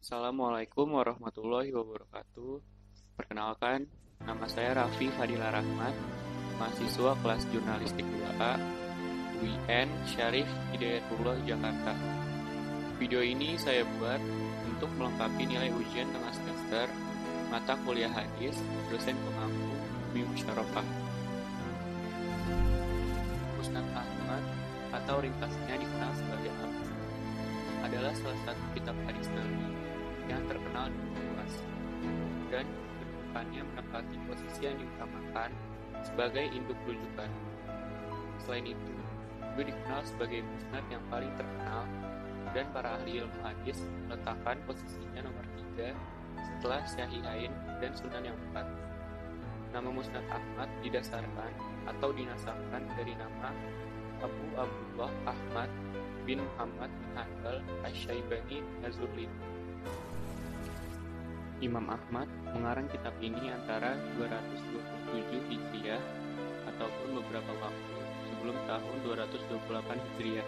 Assalamualaikum warahmatullahi wabarakatuh. Perkenalkan, nama saya Raffi Fadila Rahmat, mahasiswa kelas Jurnalistik 2A, UIN Syarif Hidayatullah Jakarta. Video ini saya buat untuk melengkapi nilai ujian tengah semester mata kuliah hadis dosen pengampu Umi Musyarafah. Musnad Ahmad atau ringkasnya dikenal sebagai Ahmad adalah salah satu kitab hadis Nabi yang terkenal di luas dan kedudukannya menempati posisi yang diutamakan sebagai induk rujukan. Selain itu, juga dikenal sebagai musnad yang paling terkenal dan para ahli ilmu hadis meletakkan posisinya nomor 3 setelah Syahihain dan Sunan yang 4. Nama Musnad Ahmad didasarkan atau dinasabkan dari nama Abu Abdullah Ahmad bin Muhammad bin Hanbal Asy-Syaibani Az-Zurli. Imam Ahmad mengarang kitab ini antara 227 Hijriah ataupun beberapa waktu sebelum tahun 228 Hijriah,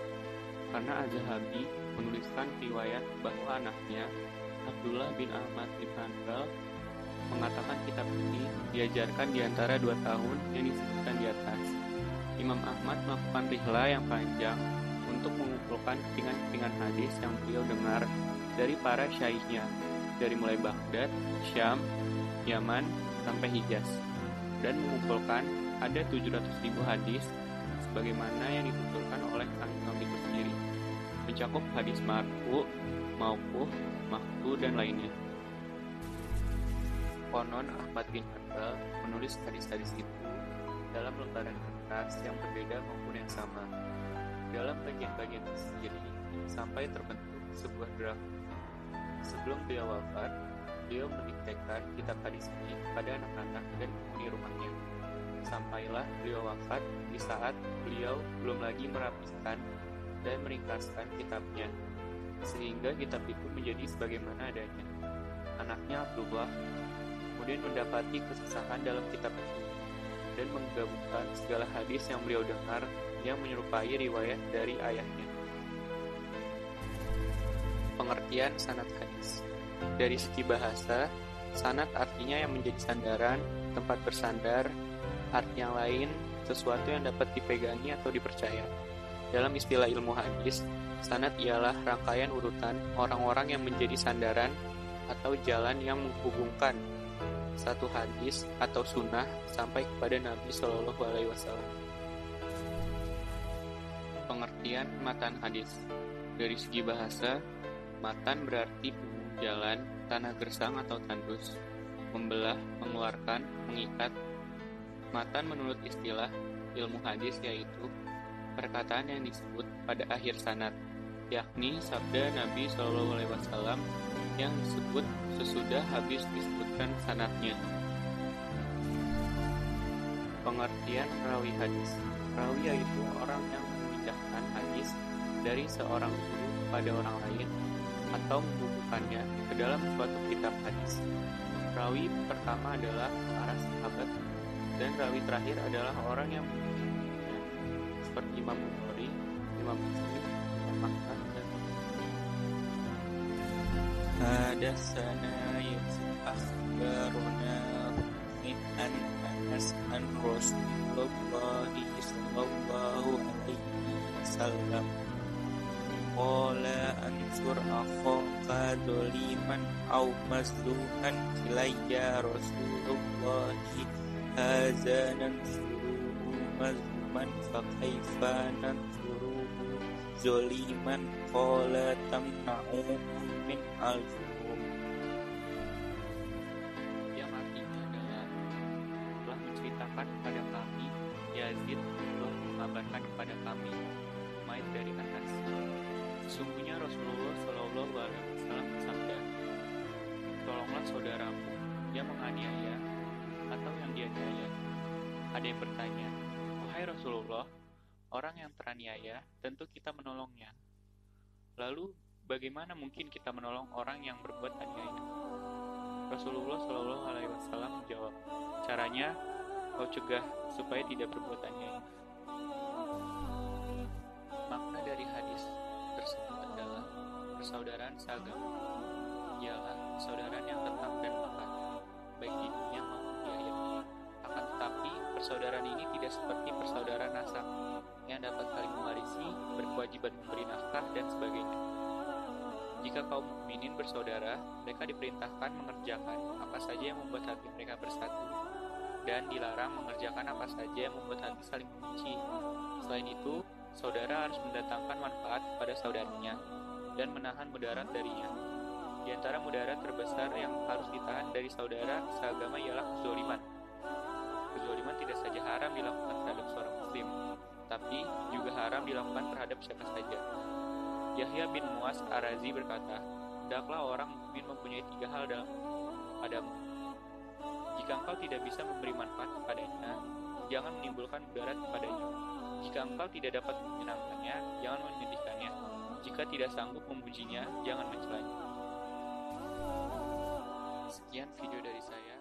karena Az-Zahabi menuliskan riwayat bahwa anaknya Abdullah bin Ahmad bin Hanbal mengatakan kitab ini diajarkan di antara 2 tahun yang disebutkan di atas. Imam Ahmad melakukan rihla yang panjang untuk mengumpulkan kepingan-kepingan hadis yang beliau dengar dari para syaikhnya, dari mulai Baghdad, Syam, Yaman, sampai Hijaz, dan mengumpulkan ada 700.000 hadis sebagaimana yang dituturkan oleh sang imam itu sendiri, mencakup hadis marfu, mauquf, maqtu, dan lainnya. Konon Ahmad bin Hanbal menulis hadis-hadis itu dalam lembaran kertas yang berbeda maupun yang sama, dalam bagian-bagian tersendiri, sampai terbentuk sebuah draft. Sebelum beliau wafat, beliau mendiktekan kitab hadis ini kepada anak-anak dan penghuni rumahnya. Sampailah beliau wafat di saat beliau belum lagi merapikan dan meringkaskan kitabnya, sehingga kitab itu menjadi sebagaimana adanya. Anaknya Abdullah kemudian mendapati kesusahan dalam kitab itu dan menggabungkan segala hadis yang beliau dengar yang menyerupai riwayat dari ayahnya. Pengertian sanad hadis. Dari segi bahasa, sanad artinya yang menjadi sandaran, tempat bersandar. Arti yang lain, sesuatu yang dapat dipegangi atau dipercaya. Dalam istilah ilmu hadis, sanad ialah rangkaian urutan orang-orang yang menjadi sandaran atau jalan yang menghubungkan satu hadis atau sunnah sampai kepada Nabi Shallallahu Alaihi Wasallam. Pengertian matan hadis. Dari segi bahasa, matan berarti jalan, tanah gersang atau tandus, membelah, mengeluarkan, mengikat. Matan menurut istilah ilmu hadis yaitu perkataan yang disebut pada akhir sanad, yakni sabda Nabi SAW yang disebut sesudah habis disebutkan sanadnya. Pengertian rawi hadis. Rawi yaitu orang yang memindahkan hadis dari seorang guru pada orang lain atau menghubungkannya ke dalam suatu kitab hadis. Rawi pertama adalah para sahabat dan rawi terakhir adalah orang yang menghubungkannya, seperti Imam Bukhari, Imam Muslim, Imam Ahmad, dan Hadatsana Yazid akhbarana an Anas an Rasulullah sallallahu alaihi wasallam qala ansur akhaka dzaliman aw mazluman ilayya Rasulullah hadza nansuruhu mazluman fa kaifa nansuruhu dzaliman qala tamna'u min al-zulm. Yang artinya adalah telah menceritakan kepada kami Yazid telah mengabarkan kepada kami Umayyad dari Anas. Sesungguhnya Rasulullah Shallallahu Alaihi Wasallam bersabda, tolonglah saudaramu yang menganiaya atau yang dianiaya. Ada yang bertanya, wahai Rasulullah, orang yang teraniaya tentu kita menolongnya. Lalu bagaimana mungkin kita menolong orang yang berbuat aniaya? Rasulullah Shallallahu Alaihi Wasallam menjawab, caranya kau cegah supaya tidak berbuat aniaya. Makna dari hadis tersebut adalah persaudaraan seagama. ialah persaudaraan yang tetap dan lekat, baik di dunia maupun di akhirat. Akan tetapi, persaudaraan ini tidak seperti persaudaraan nasab, yang dapat saling mewarisi, berkewajiban memberi nafkah, dan sebagainya. Jika kaum mukminin bersaudara, mereka diperintahkan mengerjakan apa saja yang membuat hati mereka bersatu, dan dilarang mengerjakan apa saja yang membuat hati saling membenci. Selain itu, saudara harus mendatangkan manfaat pada saudaranya, dan menahan mudarat darinya. Di antara mudarat terbesar yang harus ditahan dari saudara seagama ialah kezaliman. Kezaliman tidak saja haram dilakukan terhadap seorang muslim, tapi juga haram dilakukan terhadap siapa saja. Yahya bin Muaz Ar-Razi berkata, hendaklah orang mukmin mempunyai 3 hal dalam padamu. Jika engkau tidak bisa memberi manfaat kepadanya, jangan menimbulkan mudarat kepadanya. Jika engkau tidak dapat menyenangkannya, jangan menyedihkannya. Jika tidak sanggup memujinya, jangan mencelanya. Sekian video dari saya.